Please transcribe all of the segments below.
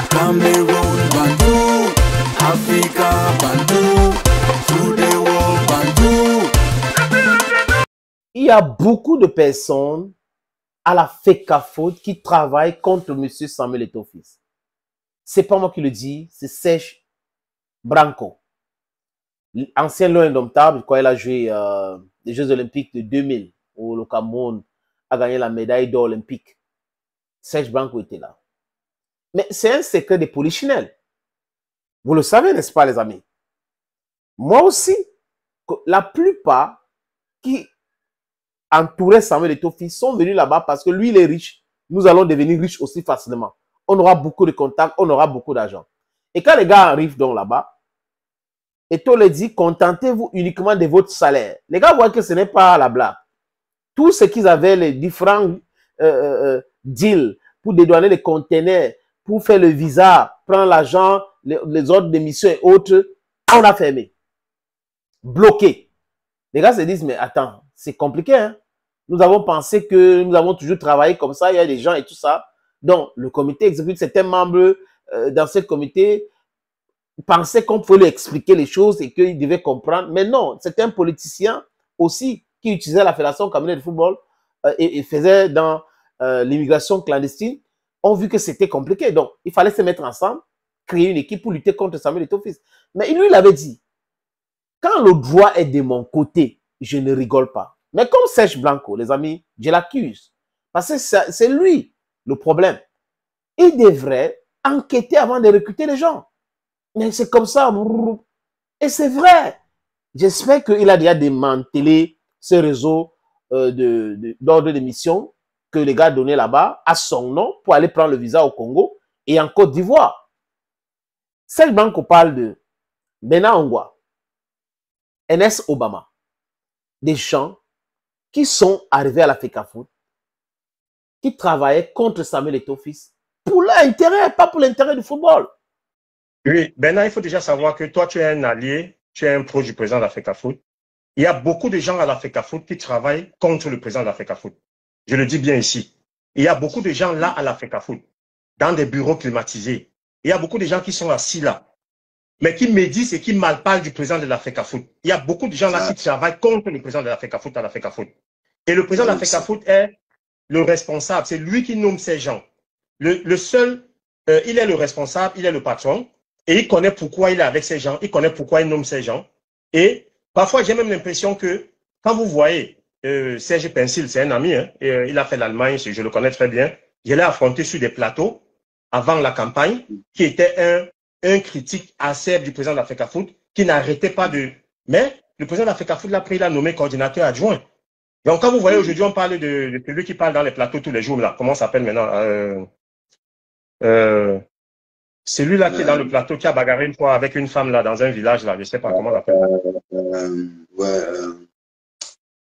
Cameroun, Bandou, Africa, Bandou, through the world, Bandou. Il y a beaucoup de personnes à la FECAFOOT qui travaillent contre M. Samuel Eto'o-Fils. C'est pas moi qui le dis, c'est Serge Branco, ancien lion indomptable, quand il a joué les Jeux Olympiques de 2000, où le Cameroun a gagné la médaille d'or olympique. Serge Branco était là. Mais c'est un secret de polichinelle. Vous le savez, n'est-ce pas, les amis? Moi aussi, la plupart qui entouraient Samuel Eto'o-Fils sont venus là-bas parce que lui, il est riche. Nous allons devenir riches aussi facilement. On aura beaucoup de contacts, on aura beaucoup d'argent. Et quand les gars arrivent donc là-bas, Eto'o les dit, contentez-vous uniquement de votre salaire. Les gars voient que ce n'est pas la blague. Tout ce qu'ils avaient, les différents deals pour dédouaner les conteneurs, pour faire le visa, prendre l'argent, les ordres d'émission et autres, on a fermé. Bloqué. Les gars se disent, mais attends, c'est compliqué, hein? Nous avons pensé que nous avons toujours travaillé comme ça, il y a des gens et tout ça. Donc, le comité exécutif, certains membres dans ce comité pensaient qu'on pouvait lui expliquer les choses et qu'il devait comprendre. Mais non, c'est un politicien aussi qui utilisait la Fédération camerounaise de football et faisait dans l'immigration clandestine, ont vu que c'était compliqué. Donc, il fallait se mettre ensemble, créer une équipe pour lutter contre Samuel Eto'o-Fils. Mais lui, il avait dit, quand le droit est de mon côté, je ne rigole pas. Mais comme Serge Branco, les amis, je l'accuse. Parce que c'est lui le problème. Il devrait enquêter avant de recruter les gens. Mais c'est comme ça. Et c'est vrai. J'espère qu'il a déjà démantelé ce réseau d'ordre de mission que les gars donnaient là-bas à son nom pour aller prendre le visa au Congo et en Côte d'Ivoire. Serge Branco parle de Bena Ongwa, NS Obama, des gens qui sont arrivés à la FECAFOOT, qui travaillaient contre Samuel Eto'o-Fils pour leur intérêt, pas pour l'intérêt du football. Oui, Bernard, il faut déjà savoir que toi, tu es un allié, tu es un pro du président de la FECAFOOT. Il y a beaucoup de gens à la FECAFOOT qui travaillent contre le président de la FECAFOOT. Je le dis bien ici. Il y a beaucoup de gens là à la FECAFOOT, dans des bureaux climatisés. Il y a beaucoup de gens qui sont assis là, mais qui médisent et qui malparlent du président de la FECAFOOT. Il y a beaucoup de gens là qui travaillent contre le président de la FECAFOOT à la FECAFOOT. Et le président de la FECAFOOT est le responsable, c'est lui qui nomme ces gens. Le seul, il est le responsable, il est le patron, et il connaît pourquoi il est avec ces gens, il connaît pourquoi il nomme ces gens. Et parfois, j'ai même l'impression que quand vous voyez Serge Pensil, c'est un ami, hein, et, il a fait l'Allemagne, je le connais très bien. Je l'ai affronté sur des plateaux avant la campagne, qui était un critique acerbe du président de la FECAFOOT, qui n'arrêtait pas de... Mais le président de la FECAFOOT l'a pris, il l'a nommé coordinateur adjoint. Donc, quand vous voyez aujourd'hui, on parle de celui qui parle dans les plateaux tous les jours, là, comment ça s'appelle maintenant celui-là qui est dans le plateau, qui a bagarré une fois avec une femme là, dans un village, là, je ne sais pas comment on l'appelle.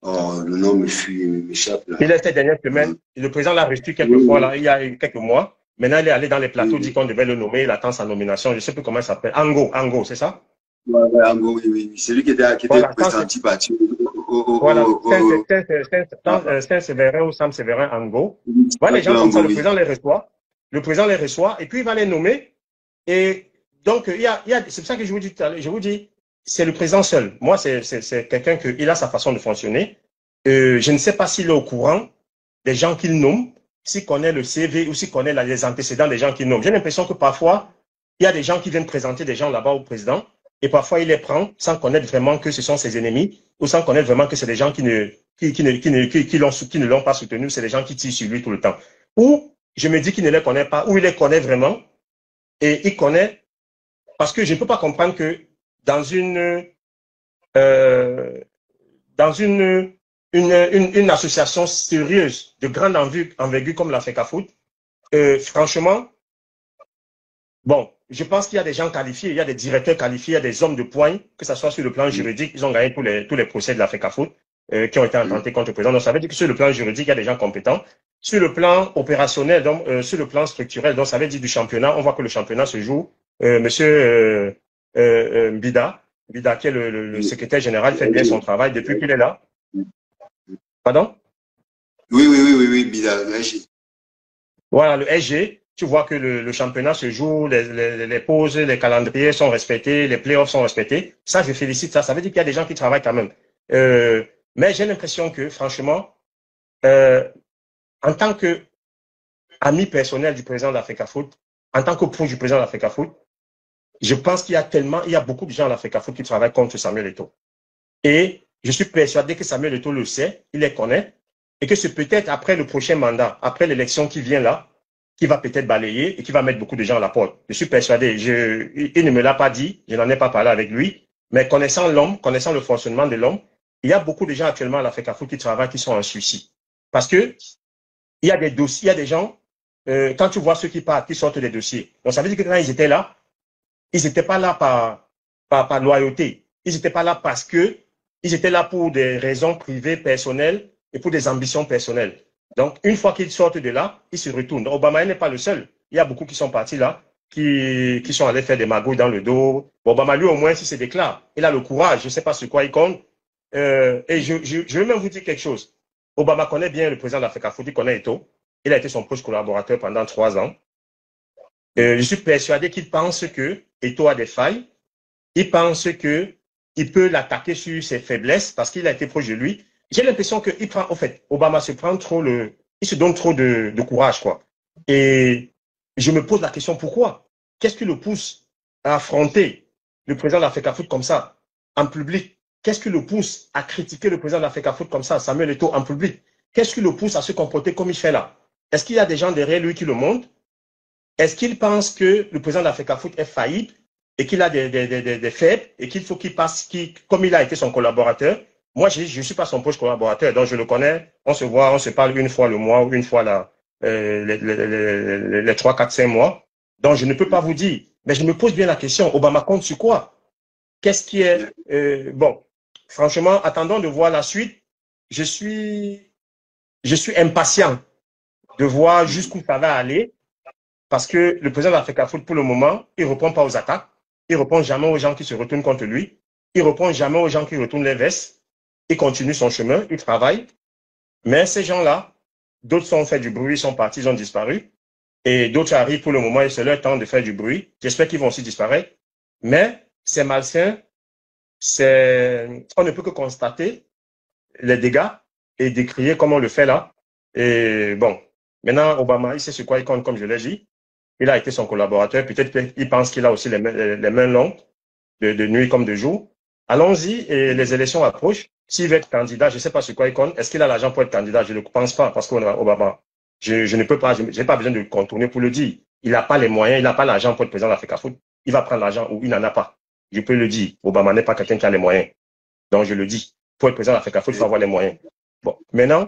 Oh, le nom m'échappe. Il est cette dernière semaine, le président l'a reçu quelques fois, là, il y a quelques mois. Maintenant, il est allé dans les plateaux, dit qu'on devait le nommer, il attend sa nomination, je ne sais plus comment il s'appelle. Ango, c'est ça? Ouais, Ango, oui. C'est lui qui était voilà, président anti-parti. Voilà, Saint-Séverin ou Sam Séverin Ango. Voilà, les gens comme ça, le président les reçoit. Le président les reçoit et puis il va les nommer. Et donc, c'est pour ça que je vous dis, c'est le président seul. Moi, c'est quelqu'un il a sa façon de fonctionner. Je ne sais pas s'il est au courant des gens qu'il nomme, s'il connaît le CV ou s'il connaît les antécédents des gens qu'il nomme. J'ai l'impression que parfois, il y a des gens qui viennent présenter des gens là-bas au président et parfois il les prend sans connaître vraiment que ce sont ses ennemis ou sans connaître vraiment que c'est des gens qui ne l'ont pas soutenu, c'est des gens qui tirent sur lui tout le temps. Ou je me dis qu'il ne les connaît pas, ou il les connaît vraiment, et il connaît, parce que je ne peux pas comprendre que dans une association sérieuse, de grande envergure comme la FECAFOOT, franchement, bon, je pense qu'il y a des gens qualifiés, il y a des directeurs qualifiés, il y a des hommes de poigne, que ce soit sur le plan juridique, ils ont gagné tous les procès de la FECAFOOT qui ont été intentés contre le président. Donc ça veut dire que sur le plan juridique, il y a des gens compétents. Sur le plan opérationnel, donc sur le plan structurel, donc ça veut dire du championnat, on voit que le championnat se joue. Monsieur Bida, qui est le secrétaire général, fait bien son travail depuis qu'il est là. Pardon? Oui, Bida, le SG. Voilà, le SG. tu vois que le championnat se joue, les pauses, les calendriers sont respectés, les playoffs sont respectés. Ça, je félicite ça. Ça veut dire qu'il y a des gens qui travaillent quand même. Mais j'ai l'impression que, franchement, en tant que ami personnel du président de l'Africa Foot, en tant que pro du président de l'Africa Foot, je pense qu'il y a beaucoup de gens à l'Africa Foot qui travaillent contre Samuel Eto'o. Et je suis persuadé que Samuel Eto'o le sait, il les connaît, et que c'est peut-être après le prochain mandat, après l'élection qui vient là, qui va peut-être balayer et qui va mettre beaucoup de gens à la porte. Je suis persuadé. Il ne me l'a pas dit, je n'en ai pas parlé avec lui, mais connaissant l'homme, connaissant le fonctionnement de l'homme, il y a beaucoup de gens actuellement à l'Africa Foot qui travaillent, qui sont en suicide. Parce que il y a des dossiers, il y a des gens, quand tu vois ceux qui partent, qui sortent des dossiers. Donc ça veut dire que quand ils étaient là, ils n'étaient pas là par loyauté. Ils n'étaient pas là parce que ils étaient là pour des raisons privées, personnelles et pour des ambitions personnelles. Donc, une fois qu'ils sortent de là, ils se retournent. Obama n'est pas le seul. Il y a beaucoup qui sont partis là, qui sont allés faire des magouilles dans le dos. Obama, lui, au moins, s'il se déclare, il a le courage. Je ne sais pas sur quoi il compte. Et je vais même vous dire quelque chose. Obama connaît bien le président de l'Africa Foot, il connaît Eto'o. Il a été son proche collaborateur pendant 3 ans. Je suis persuadé qu'il pense que Eto'o a des failles. Il pense que il peut l'attaquer sur ses faiblesses parce qu'il a été proche de lui. J'ai l'impression qu'il prend, en fait, Obama se prend trop il se donne trop de courage, quoi. Et je me pose la question, pourquoi? Qu'est-ce qui le pousse à affronter le président de l'Africa Foot comme ça, en public? Qu'est-ce qui le pousse à critiquer le président de l'Africa Foot comme ça, Samuel Eto'o, en public? Qu'est-ce qui le pousse à se comporter comme il fait là? Est-ce qu'il y a des gens derrière lui qui le montrent? Est-ce qu'il pense que le président de l'Africa Foot est faillible et qu'il a des faibles et qu'il faut qu'il passe, comme il a été son collaborateur? Moi, je ne suis pas son proche collaborateur, donc je le connais. On se voit, on se parle une fois le mois ou une fois les 3, 4, 5 mois. Donc, je ne peux pas vous dire. Mais je me pose bien la question, Obama compte sur quoi? Qu'est-ce qui est... bon, franchement, attendons de voir la suite. Je suis impatient de voir jusqu'où ça va aller parce que le président de l'Africa Foot, pour le moment, il ne répond pas aux attaques. Il ne répond jamais aux gens qui se retournent contre lui. Il ne répond jamais aux gens qui retournent les vestes. Il continue son chemin, il travaille. Mais ces gens-là, d'autres sont fait du bruit, ils sont partis, ils ont disparu. Et d'autres arrivent pour le moment et c'est leur temps de faire du bruit. J'espère qu'ils vont aussi disparaître. Mais c'est malsain. On ne peut que constater les dégâts et décrier comme on le fait là. Et bon, maintenant, Obama, il sait sur quoi il compte, comme je l'ai dit. Il a été son collaborateur. Peut-être qu'il pense qu'il a aussi les mains longues, de nuit comme de jour. Allons-y, et les élections approchent. S'il veut être candidat, je ne sais pas sur quoi il compte. Est-ce qu'il a l'argent pour être candidat? Je ne pense pas, parce qu'Obama, je ne peux pas, je n'ai pas besoin de contourner pour le dire. Il n'a pas les moyens, il n'a pas l'argent pour être président de l'Africa Foot. Il va prendre l'argent où il n'en a pas. Je peux le dire. Obama n'est pas quelqu'un qui a les moyens. Donc, je le dis. Pour être président de l'Africa Foot, il faut avoir les moyens. Bon, maintenant,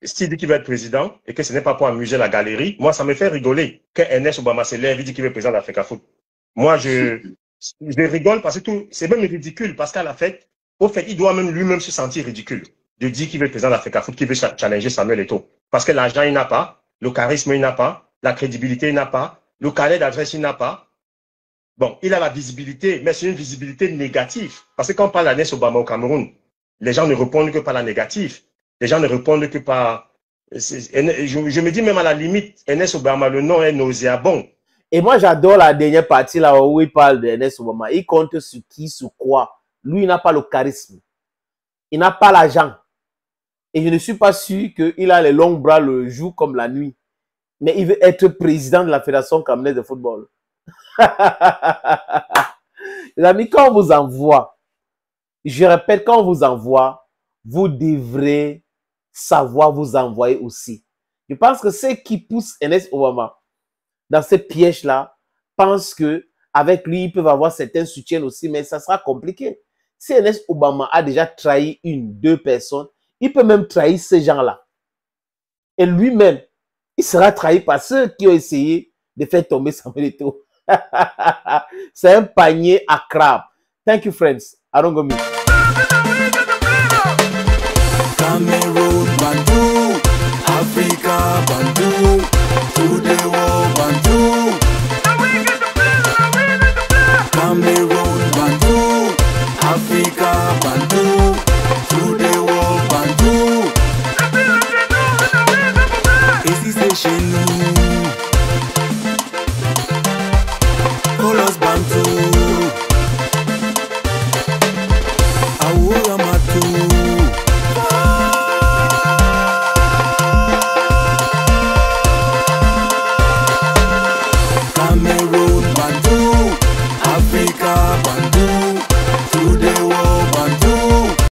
s'il dit qu'il veut être président et que ce n'est pas pour amuser la galerie, moi, ça me fait rigoler que Ernest Obama se lève et dit qu'il veut être président de l'Africa Foot. Moi, je rigole parce que c'est même ridicule parce qu'à la fête, au fait, il doit même lui-même se sentir ridicule de dire qu'il veut être président de l'Africa Foot, qu'il veut challenger Samuel Eto'o. Parce que l'argent, il n'a pas, le charisme, il n'a pas, la crédibilité, il n'a pas, le carnet d'adresse, il n'a pas. Bon, il a la visibilité, mais c'est une visibilité négative. Parce que quand on parle d'Ernest Obama au Cameroun, les gens ne répondent que par la négative. Les gens ne répondent que par... Je me dis même à la limite, Ernest Obama, le nom est nauséabond. Et moi, j'adore la dernière partie là où il parle d'Ernest Obama. Il compte sur qui, sur quoi. Lui, il n'a pas le charisme. Il n'a pas l'argent. Et je ne suis pas sûr qu'il a les longs bras le jour comme la nuit. Mais il veut être président de la Fédération camerounaise de football. Les amis, quand on vous envoie, je répète, quand on vous envoie, vous devrez savoir vous envoyer aussi. Je pense que ceux qui poussent Ernest Obama dans ce piège-là pensent qu'avec lui, ils peuvent avoir certains soutiens aussi, mais ça sera compliqué. Si Ernest Obama a déjà trahi 1, 2 personnes, il peut même trahir ces gens-là. Et lui-même, il sera trahi par ceux qui ont essayé de faire tomber Samuel Eto'o. C'est un panier à crabes. Thank you, friends. Arongomi. Cameroon Bantu, Africa Bantu, to the world Bantu. Cameroon Bantu, Africa Bantu, to the world Bantu. Et si c'est chez nous, Bantou.